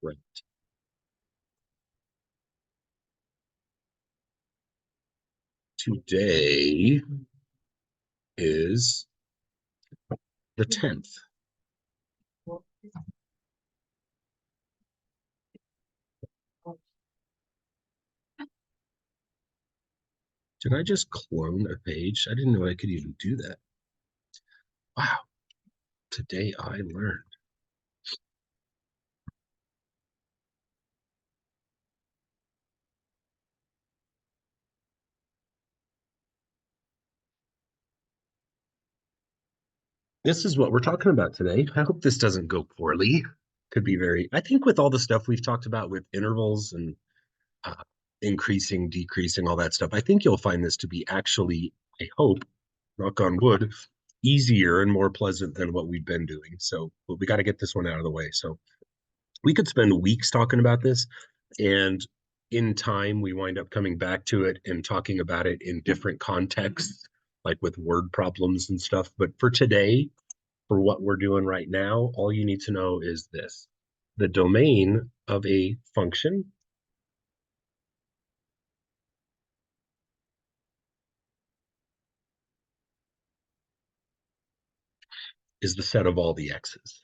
Right. Today is the 10th. Did I just clone a page? I didn't know I could even do that. Wow. Today I learned. This is what we're talking about today. I hope this doesn't go poorly. Could be very, I think with all the stuff we've talked about with intervals and uh, increasing, decreasing, all that stuff, I think you'll find this to be actually, I hope, knock on wood, easier and more pleasant than what we've been doing. So but we got to get this one out of the way. So we could spend weeks talking about this, and in time we wind up coming back to it and talking about it in different contexts, like with word problems and stuff. But for today, for what we're doing right now, all you need to know is this: the domain of a function is the set of all the x's.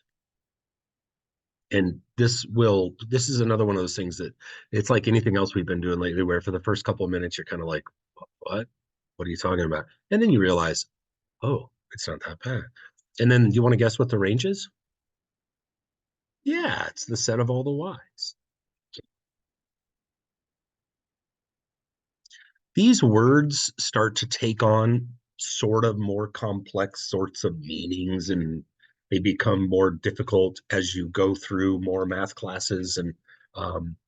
And this is another one of those things that it's like anything else we've been doing lately, where for the first couple of minutes you're kind of like, what are you talking about? And then you realize, oh, it's not that bad. And then you want to guess what the range is? Yeah, it's the set of all the y's. These words start to take on sort of more complex sorts of meanings, and they become more difficult as you go through more math classes. And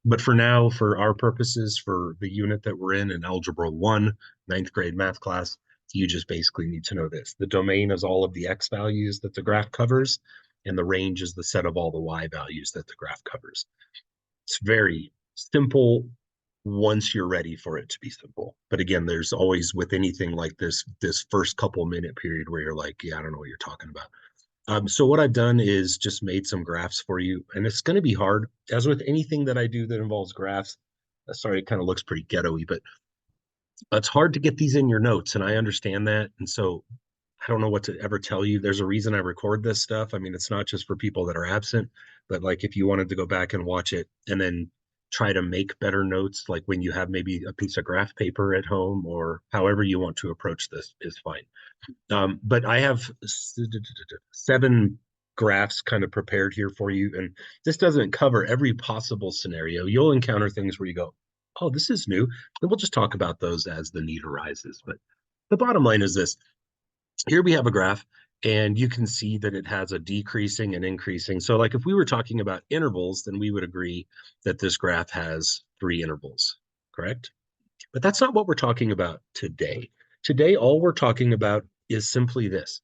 but for now, for our purposes, for the unit that we're in Algebra 1, ninth grade math class, you just basically need to know this: the domain is all of the x values that the graph covers, and the range is the set of all the y values that the graph covers. It's very simple once you're ready for it to be simple. But again, there's always with anything like this first couple minute period where you're like, yeah, I don't know what you're talking about. So what I've done is just made some graphs for you, and it's going to be hard, as with anything that I do that involves graphs. Sorry, it kind of looks pretty ghetto-y, but it's hard to get these in your notes, and I understand that. And so I don't know what to ever tell you. There's a reason I record this stuff. I mean, it's not just for people that are absent, but like if you wanted to go back and watch it and then try to make better notes, like when you have maybe a piece of graph paper at home or however you want to approach this is fine. But I have 7 graphs kind of prepared here for you. And this doesn't cover every possible scenario. You'll encounter things where you go, oh, this is new. And we'll just talk about those as the need arises. But the bottom line is this: here we have a graph, and you can see that it has a decreasing and increasing. So like if we were talking about intervals, then we would agree that this graph has 3 intervals, correct? But that's not what we're talking about today. Today, all we're talking about is simply this: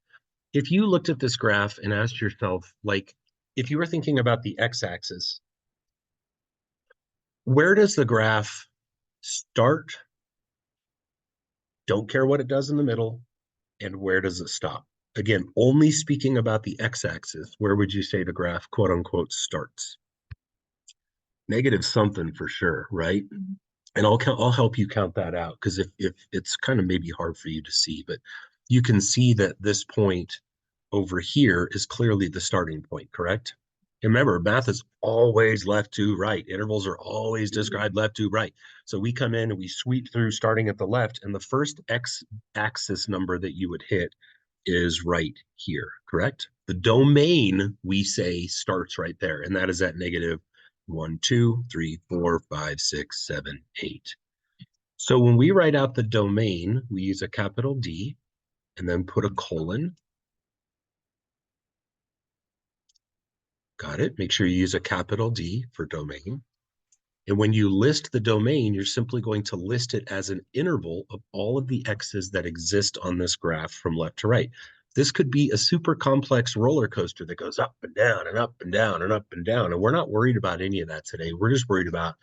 if you looked at this graph and asked yourself, like, if you were thinking about the x-axis, where does the graph start? Don't care what it does in the middle. And where does it stop? Again, only speaking about the x-axis, where would you say the graph, quote unquote, starts? Negative something for sure, right? And I'll help you count that out, because if it's kind of maybe hard for you to see, but you can see that this point over here is clearly the starting point, correct? And remember, math is always left to right. Intervals are always described left to right. So we come in and we sweep through starting at the left, and the first x-axis number that you would hit is right here, correct? The domain, we say, starts right there, and that is at negative 1, 2, 3, 4, 5, 6, 7, 8. So when we write out the domain, we use a capital D and then put a colon. Got it? Make sure you use a capital D for domain. And when you list the domain, you're simply going to list it as an interval of all of the x's that exist on this graph from left to right. This could be a super complex roller coaster that goes up and down and up and down and up and down. And we're not worried about any of that today. We're just worried about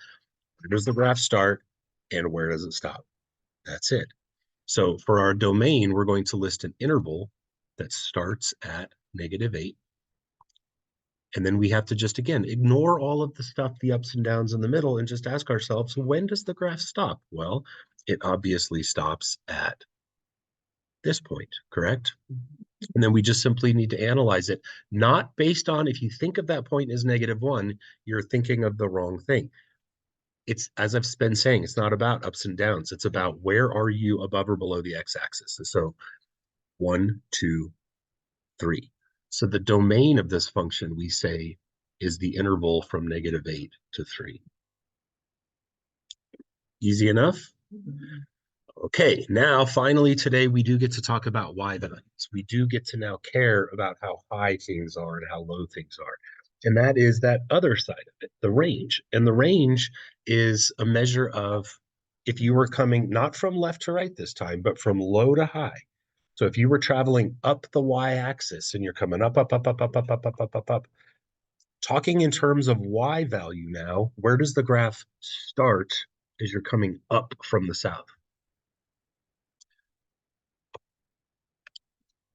where does the graph start and where does it stop? That's it. So for our domain, we're going to list an interval that starts at -8. And then we have to just, again, ignore all of the stuff, the ups and downs in the middle, and just ask ourselves, when does the graph stop? Well, it obviously stops at this point, correct? And then we just simply need to analyze it, not based on, if you think of that point as -1, you're thinking of the wrong thing. It's, as I've been saying, it's not about ups and downs. It's about where are you above or below the x-axis. So 1, 2, 3. So the domain of this function, we say, is the interval from -8 to 3. Easy enough? Okay, now finally today we do get to talk about y values. We do get to now care about how high things are and how low things are. And that is that other side of it, the range. And the range is a measure of if you were coming not from left to right this time, but from low to high. So if you were traveling up the y-axis and you're coming up, up, up, up, up, up, up, up, up, up, up, talking in terms of y value now, where does the graph start as you're coming up from the south?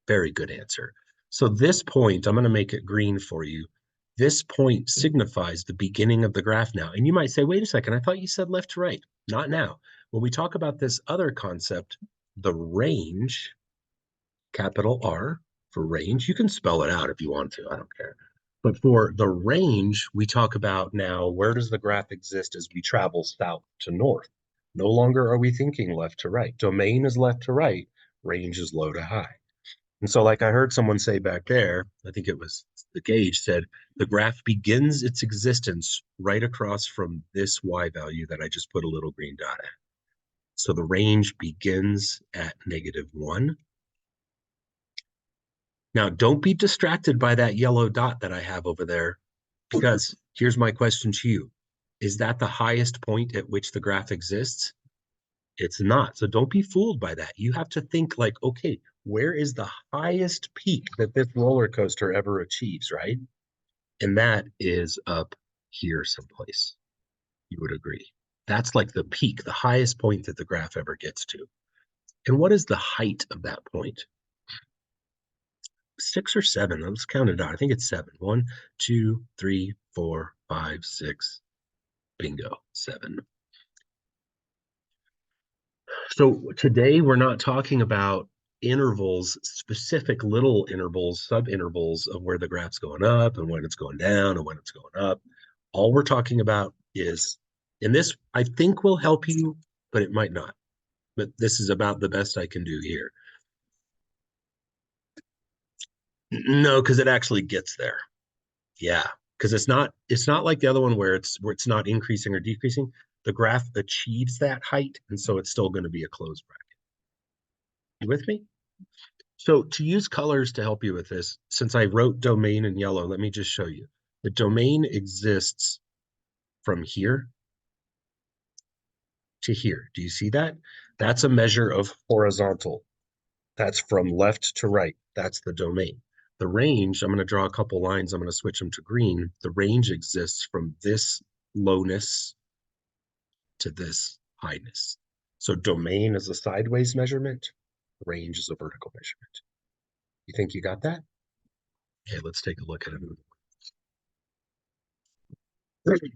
Very good answer. So this point, I'm going to make it green for you. This point signifies the beginning of the graph now. And you might say, wait a second, I thought you said left to right. Not now. When we talk about this other concept, the range, capital R for range, you can spell it out if you want to, I don't care. But for the range, we talk about now, where does the graph exist as we travel south to north? No longer are we thinking left to right. Domain is left to right, range is low to high. And so, like I heard someone say back there, I think it was the gauge said, the graph begins its existence right across from this y value that I just put a little green dot at. So the range begins at -1. Now, don't be distracted by that yellow dot that I have over there, because here's my question to you. Is that the highest point at which the graph exists? It's not. So don't be fooled by that. You have to think like, okay, where is the highest peak that this roller coaster ever achieves, right? And that is up here someplace. You would agree. That's like the peak, the highest point that the graph ever gets to. And what is the height of that point? 6 or 7. Let's count it out. I think it's 7. 1, 2, 3, 4, 5, 6. Bingo, 7. So today we're not talking about intervals, specific little intervals, sub-intervals of where the graph's going up and when it's going down and when it's going up. All we're talking about is, and this I think will help you, but it might not. But this is about the best I can do here. No, because it actually gets there. Yeah, because it's not like the other one where it's not increasing or decreasing. The graph achieves that height, and so it's still going to be a closed bracket. You with me? So to use colors to help you with this, since I wrote domain in yellow, let me just show you. The domain exists from here to here. Do you see that? That's a measure of horizontal. That's from left to right. That's the domain. The range, I'm going to draw a couple lines. I'm going to switch them to green. The range exists from this lowness to this highness. So domain is a sideways measurement. Range is a vertical measurement. You think you got that? Okay, let's take a look at it.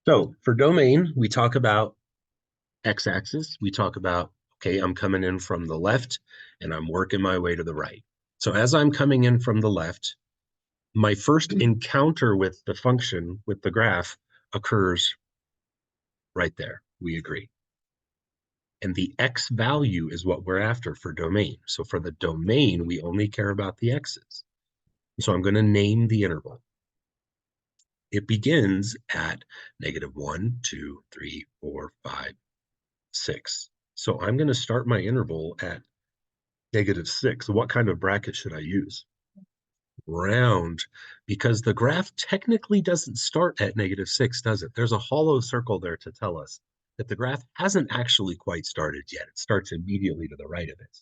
So for domain, we talk about x-axis. We talk about, okay, I'm coming in from the left and I'm working my way to the right. So as I'm coming in from the left, my first encounter with the function, with the graph, occurs right there. We agree. And the x value is what we're after for domain. So for the domain, we only care about the x's. So I'm going to name the interval. It begins at -1, 2, 3, 4, 5, 6. So I'm going to start my interval at -6. What kind of bracket should I use? Round, because the graph technically doesn't start at -6, does it? There's a hollow circle there to tell us that the graph hasn't actually quite started yet. It starts immediately to the right of it.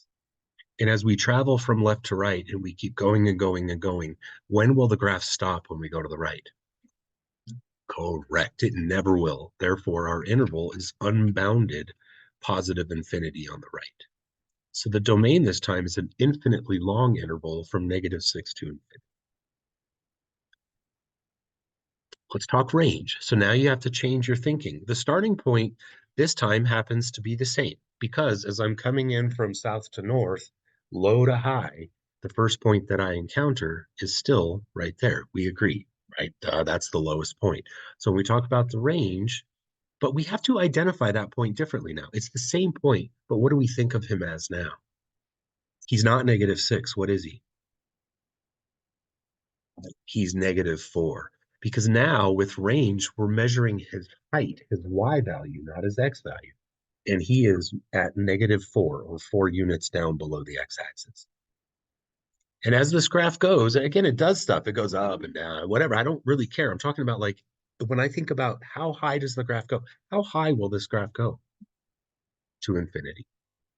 And as we travel from left to right and we keep going and going and going, when will the graph stop when we go to the right? Correct. It never will. Therefore, our interval is unbounded positive infinity on the right. So the domain this time is an infinitely long interval from -6 to infinity. Let's talk range. So now you have to change your thinking. The starting point this time happens to be the same because as I'm coming in from south to north, low to high, the first point that I encounter is still right there. We agree, right? That's the lowest point. So when we talk about the range, but we have to identify that point differently now. It's the same point, but what do we think of him as now? He's not -6. What is he? He's -4. Because now with range, we're measuring his height, his y value, not his x value. And he is at -4 or 4 units down below the x-axis. And as this graph goes, again, it does stuff. It goes up and down, whatever. I don't really care. I'm talking about like when I think about how high does the graph go? How high will this graph go? To infinity.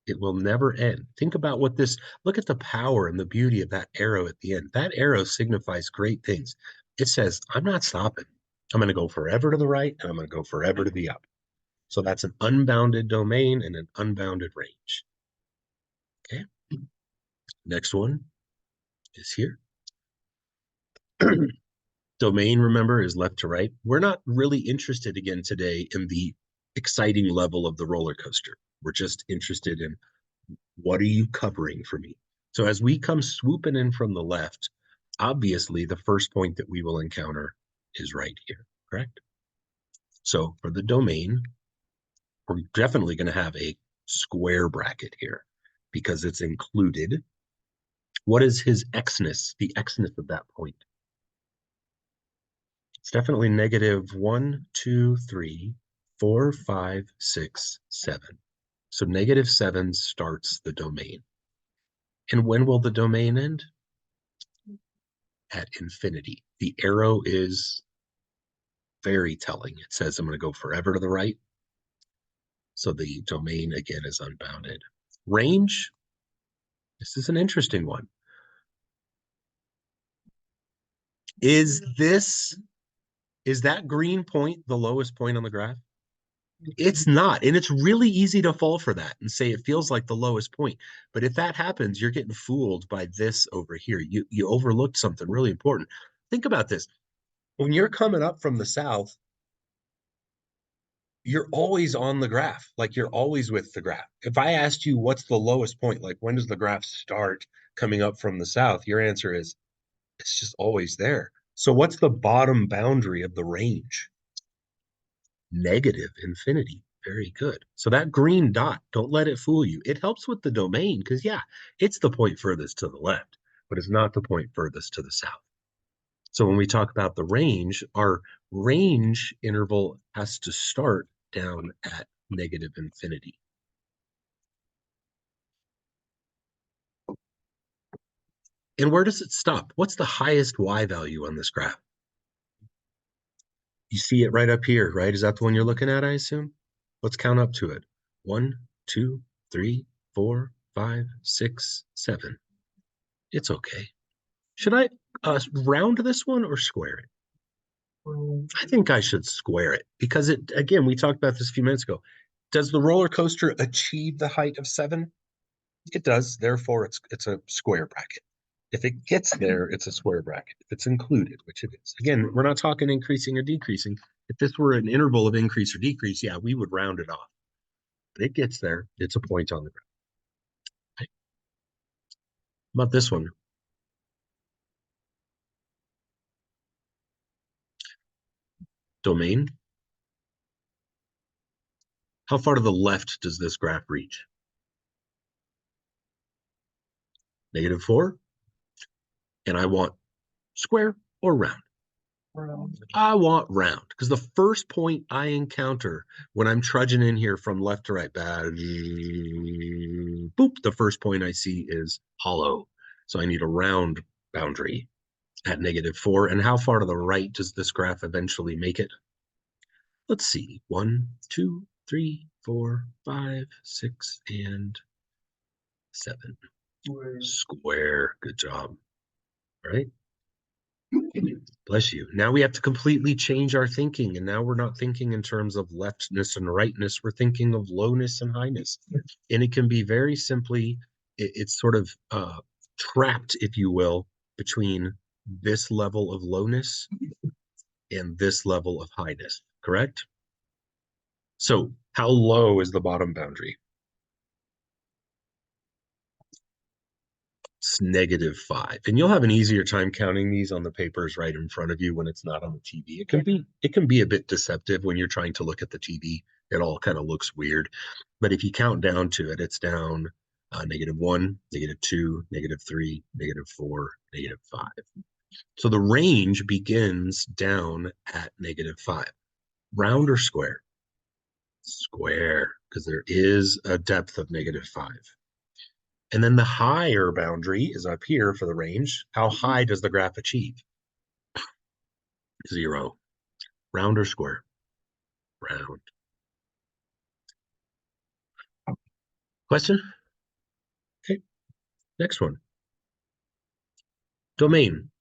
It will never end. Think about what this, look at the power and the beauty of that arrow at the end. That arrow signifies great things. It says, I'm not stopping. I'm going to go forever to the right and I'm going to go forever to the up. So that's an unbounded domain and an unbounded range. Okay. Next one is here. Domain, remember, is left to right. We're not really interested again today in the exciting level of the roller coaster. We're just interested in what are you covering for me? So as we come swooping in from the left, obviously the first point that we will encounter is right here, correct? So for the domain, we're definitely going to have a square bracket here because it's included. What is his xness, the xness of that point? It's definitely -1, 2, 3, 4, 5, 6, 7. So -7 starts the domain. And when will the domain end? At infinity. The arrow is very telling. It says I'm going to go forever to the right. So the domain, again, is unbounded. Range, this is an interesting one. Is that green point the lowest point on the graph? It's not. And it's really easy to fall for that and say it feels like the lowest point. But if that happens, you're getting fooled by this over here. You overlooked something really important. Think about this. When you're coming up from the south, you're always on the graph. Like you're always with the graph. If I asked you what's the lowest point, like when does the graph start coming up from the south, your answer is it's just always there. So what's the bottom boundary of the range? -infinity. Very good. So that green dot, don't let it fool you. It helps with the domain because, yeah, it's the point furthest to the left, but it's not the point furthest to the south. So when we talk about the range, our range interval has to start down at -infinity. And where does it stop? What's the highest y value on this graph? You see it right up here, right? Is that the one you're looking at, I assume? Let's count up to it. 1, 2, 3, 4, 5, 6, 7. It's okay. Should I round this one or square it? I think I should square it because it, again, we talked about this a few minutes ago. Does the roller coaster achieve the height of 7? It does. Therefore, it's a square bracket. If it gets there, it's a square bracket. If it's included, which it is. Again, we're not talking increasing or decreasing. If this were an interval of increase or decrease, yeah, we would round it off. But it gets there. It's a point on the graph. Okay. How about this one? Domain. How far to the left does this graph reach? -4. And I want square or round. I want round because the first point I encounter when I'm trudging in here from left to right, boop, the first point I see is hollow. So I need a round boundary at -4. And how far to the right does this graph eventually make it? Let's see. 1, 2, 3, 4, 5, 6, and 7. Square. Good job. All right. Bless you. Now we have to completely change our thinking. And now we're not thinking in terms of leftness and rightness. We're thinking of lowness and highness. And it can be very simply, it's sort of trapped, if you will, between this level of lowness and this level of highness, correct? So how low is the bottom boundary? It's -5. And you'll have an easier time counting these on the papers right in front of you when it's not on the TV. It can be a bit deceptive when you're trying to look at the TV. It all kind of looks weird. But if you count down to it, it's down -1, -2, -3, -4, -5. So the range begins down at -5. Round or square? Square, because there is a depth of -5. And then the higher boundary is up here for the range. How high does the graph achieve? 0. Round or square? Round. Question? Okay, next one. Domain.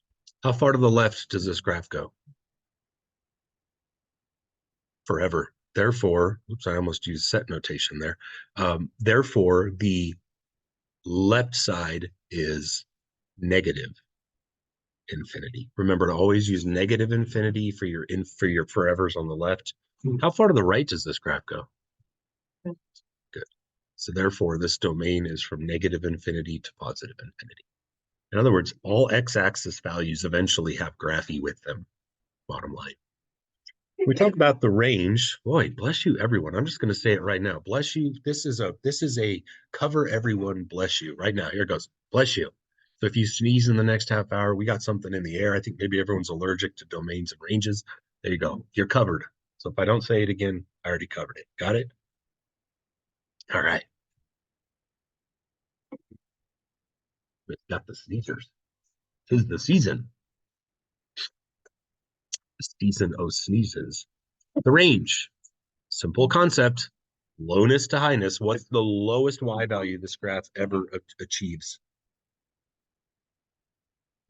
How far to the left does this graph go? Forever. Therefore, oops, I almost used set notation there. Therefore, the left side is negative infinity. Remember to always use negative infinity for your forevers on the left. How far to the right does this graph go? Good. So therefore, this domain is from negative infinity to positive infinity. In other words, all x-axis values eventually have graphy with them, bottom line. We talk about the range. Boy, bless you, everyone. I'm just going to say it right now. Bless you. This is a cover everyone. Bless you right now. Here it goes. Bless you. So if you sneeze in the next half hour, we got something in the air. I think maybe everyone's allergic to domains and ranges. There you go. You're covered. So if I don't say it again, I already covered it. Got it? All right. It's got the sneezers. Tis the season. The season of sneezes. The range. Simple concept. Lowness to highness. What's the lowest y value this graph ever achieves?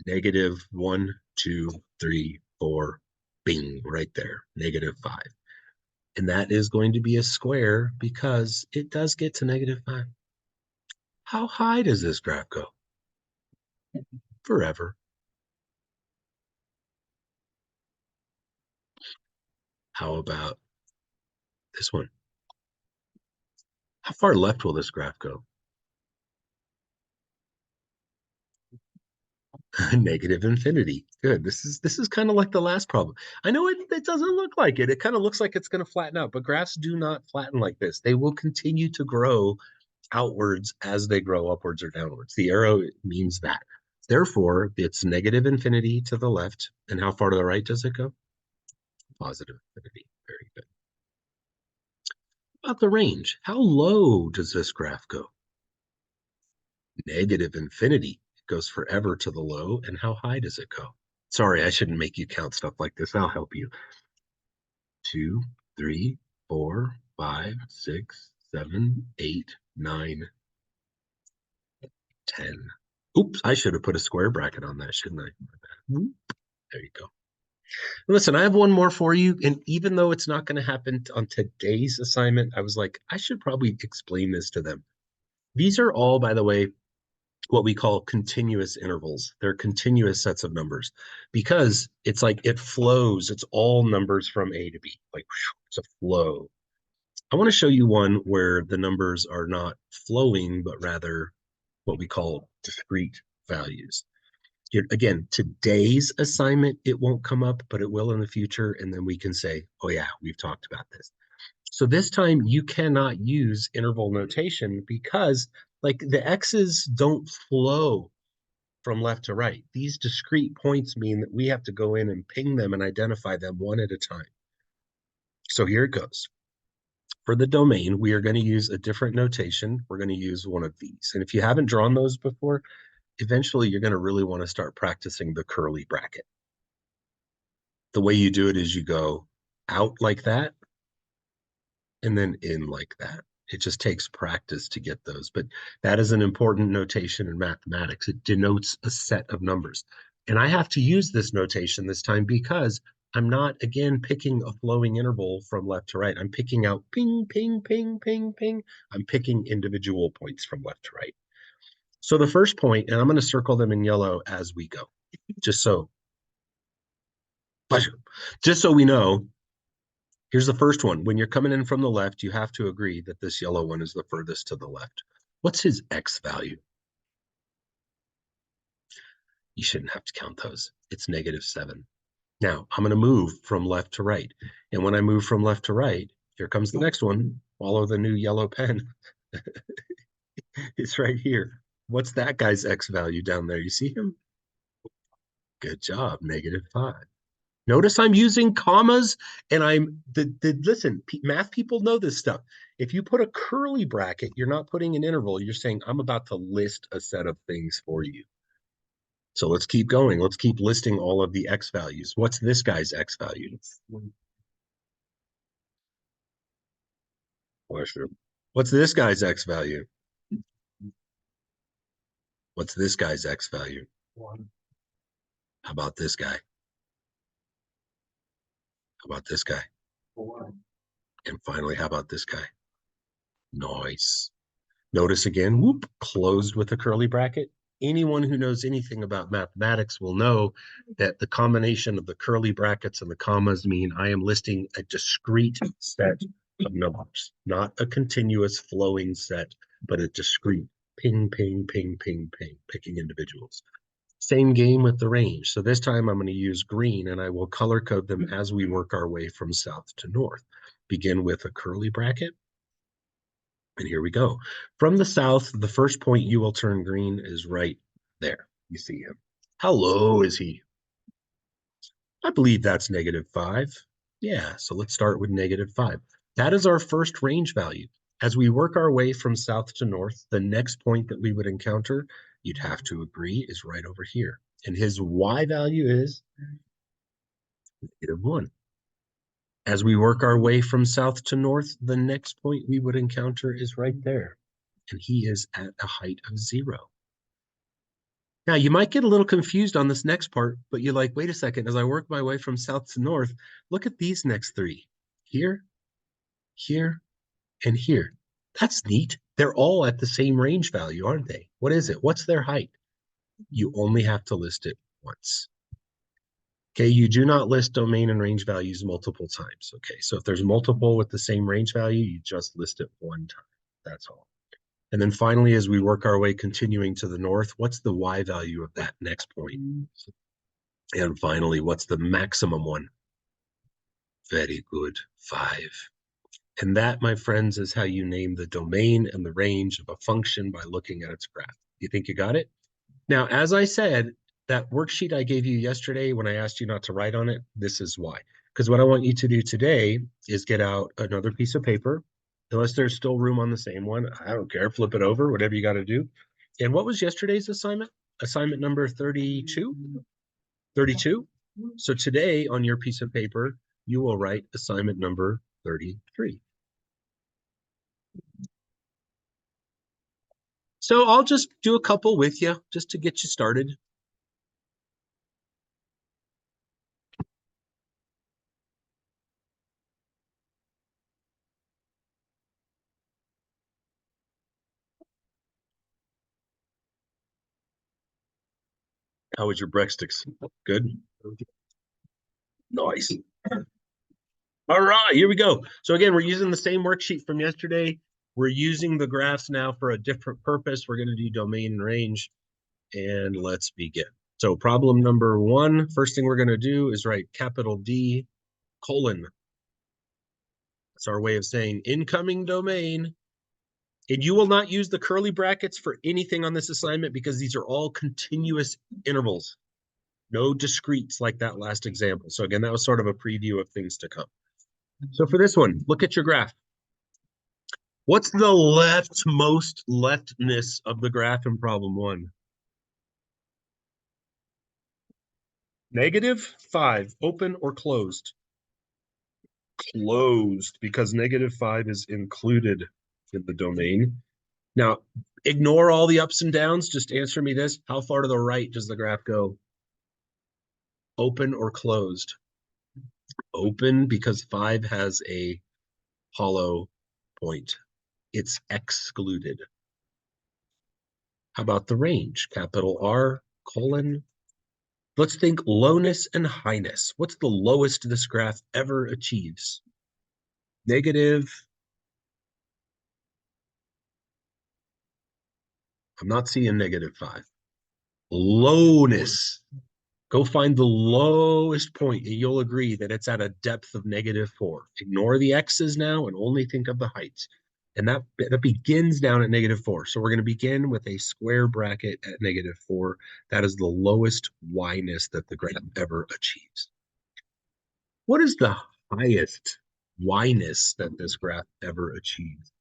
-1, 2, 3, 4. Bing, right there. -5. And that is going to be a square because it does get to -5. How high does this graph go? Forever. How about this one? How far left will this graph go? Negative infinity. Good. This is kind of like the last problem. I know it doesn't look like it. It kind of looks like it's going to flatten out, but graphs do not flatten like this. They will continue to grow outwards as they grow upwards or downwards. The arrow means that. Therefore, it's negative infinity to the left. And how far to the right does it go? Positive infinity. Very good. About the range, how low does this graph go? Negative infinity. It goes forever to the low. And how high does it go? Sorry, I shouldn't make you count stuff like this. I'll help you. 2, 3, 4, 5, 6, 7, 8, 9, 10. Oops, I should have put a square bracket on that, shouldn't I? There you go. Listen, I have one more for you. And even though it's not going to happen on today's assignment, I was like, I should probably explain this to them. These are all, by the way, what we call continuous intervals. They're continuous sets of numbers because it's like it flows. It's all numbers from A to B. Like it's a flow. I want to show you one where the numbers are not flowing, but rather what we call discrete values. Again, today's assignment, it won't come up, but it will in the future. And then we can say, oh yeah, we've talked about this. So this time you cannot use interval notation because like the X's don't flow from left to right. These discrete points mean that we have to go in and ping them and identify them one at a time. So here it goes. For the domain, we are going to use a different notation. We're going to use one of these. And if you haven't drawn those before, eventually you're going to really want to start practicing the curly bracket. The way you do it is you go out like that and then in like that. It just takes practice to get those, but that is an important notation in mathematics. It denotes a set of numbers. And I have to use this notation this time because I'm not, again, picking a flowing interval from left to right. I'm picking out ping, ping, ping, ping, ping. I'm picking individual points from left to right. So the first point, and I'm going to circle them in yellow as we go, just so, just so we know. Here's the first one. When you're coming in from the left, you have to agree that this yellow one is the furthest to the left. What's his X value? You shouldn't have to count those. It's -7. Now, I'm going to move from left to right. And when I move from left to right, here comes the next one. Follow the new yellow pen. It's right here. What's that guy's X value down there? You see him? Good job, -5. Notice I'm using commas and listen, math people know this stuff. If you put a curly bracket, you're not putting an interval. You're saying, I'm about to list a set of things for you. So let's keep going. Let's keep listing all of the X values. What's this guy's X value? What's this guy's X value? What's this guy's X value? 1. How about this guy? How about this guy? 4. And finally, how about this guy? Nice. Notice again, whoop, closed with a curly bracket. Anyone who knows anything about mathematics will know that the combination of the curly brackets and the commas mean I am listing a discrete set of numbers, not a continuous flowing set, but a discrete ping, ping, ping, ping, ping, picking individuals. Same game with the range. So this time I'm going to use green and I will color code them as we work our way from south to north. Begin with a curly bracket. And here we go. From the south, the first point you will turn green is right there. You see him. How low is he? I believe that's -5. Yeah, so let's start with -5. That is our first range value. As we work our way from south to north, the next point that we would encounter, you'd have to agree, is right over here. And his Y value is -1. As we work our way from south to north, the next point we would encounter is right there. And he is at a height of 0. Now, you might get a little confused on this next part, but you're like, wait a second, as I work my way from south to north, look at these next 3. Here, here, and here. That's neat. They're all at the same range value, aren't they? What is it? What's their height? You only have to list it once. Okay, you do not list domain and range values multiple times. Okay, so if there's multiple with the same range value, you just list it one time. That's all. And then finally, as we work our way continuing to the north, what's the Y value of that next point? And finally, what's the maximum one? Very good, 5. And that, my friends, is how you name the domain and the range of a function by looking at its graph. You think you got it? Now, as I said, that worksheet I gave you yesterday when I asked you not to write on it, this is why. Because what I want you to do today is get out another piece of paper, unless there's still room on the same one. I don't care, flip it over, whatever you got to do. And what was yesterday's assignment? Assignment number 32? 32? So today on your piece of paper, you will write assignment number 33. So I'll just do a couple with you just to get you started. How was your breadsticks? Good? Nice. All right, here we go. So again, we're using the same worksheet from yesterday. We're using the graphs now for a different purpose. We're going to do domain and range, and let's begin. So problem number 1, first thing we're going to do is write capital D colon. That's our way of saying incoming domain. And you will not use the curly brackets for anything on this assignment because these are all continuous intervals. No discretes like that last example. So again, that was sort of a preview of things to come. So for this one, look at your graph. What's the leftmost leftness of the graph in problem 1? -5, open or closed? Closed, because -5 is included in the domain. Now, ignore all the ups and downs. Just answer me this. How far to the right does the graph go? Open or closed? Open because 5 has a hollow point. It's excluded. How about the range? Capital R, colon. Let's think lowness and highness. What's the lowest this graph ever achieves? Negative. I'm not seeing -5. Lowness. Go find the lowest point, and you'll agree that it's at a depth of -4. Ignore the x's now and only think of the heights. And that begins down at -4. So we're going to begin with a square bracket at -4. That is the lowest y-ness that the graph ever achieves. What is the highest y-ness that this graph ever achieves?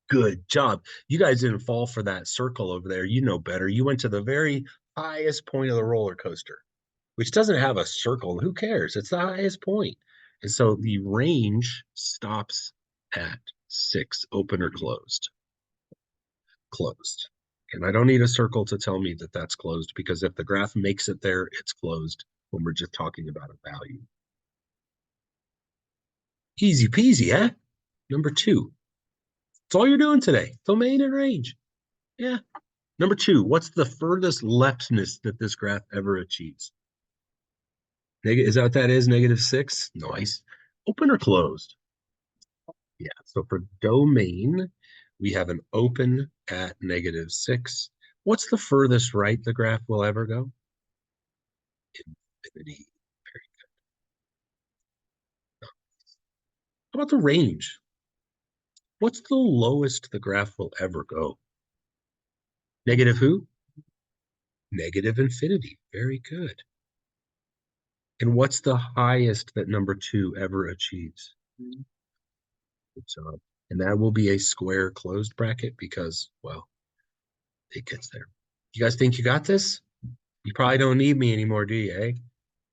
Good job. You guys didn't fall for that circle over there. You know better. You went to the very highest point of the roller coaster, which doesn't have a circle. Who cares? It's the highest point. And so the range stops at 6, open or closed. Closed. And I don't need a circle to tell me that that's closed, because if the graph makes it there, it's closed when we're just talking about a value. Easy peasy, eh? Number 2. That's all you're doing today. Domain and range. Yeah. Number 2, what's the furthest leftness that this graph ever achieves? Is that what that is? -6? Nice. Open or closed? Yeah. So for domain, we have an open at -6. What's the furthest right the graph will ever go? Infinity. Very good. How about the range? What's the lowest the graph will ever go? Negative who? Negative infinity. Very good. And what's the highest that number 2 ever achieves? Good job. And that will be a square closed bracket because, well, it gets there. You guys think you got this? You probably don't need me anymore, do you, eh?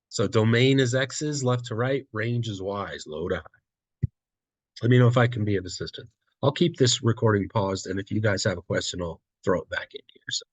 So domain is X's, left to right, range is Y's, low to high. Let me know if I can be of assistance. I'll keep this recording paused, and if you guys have a question, I'll throw it back in here. So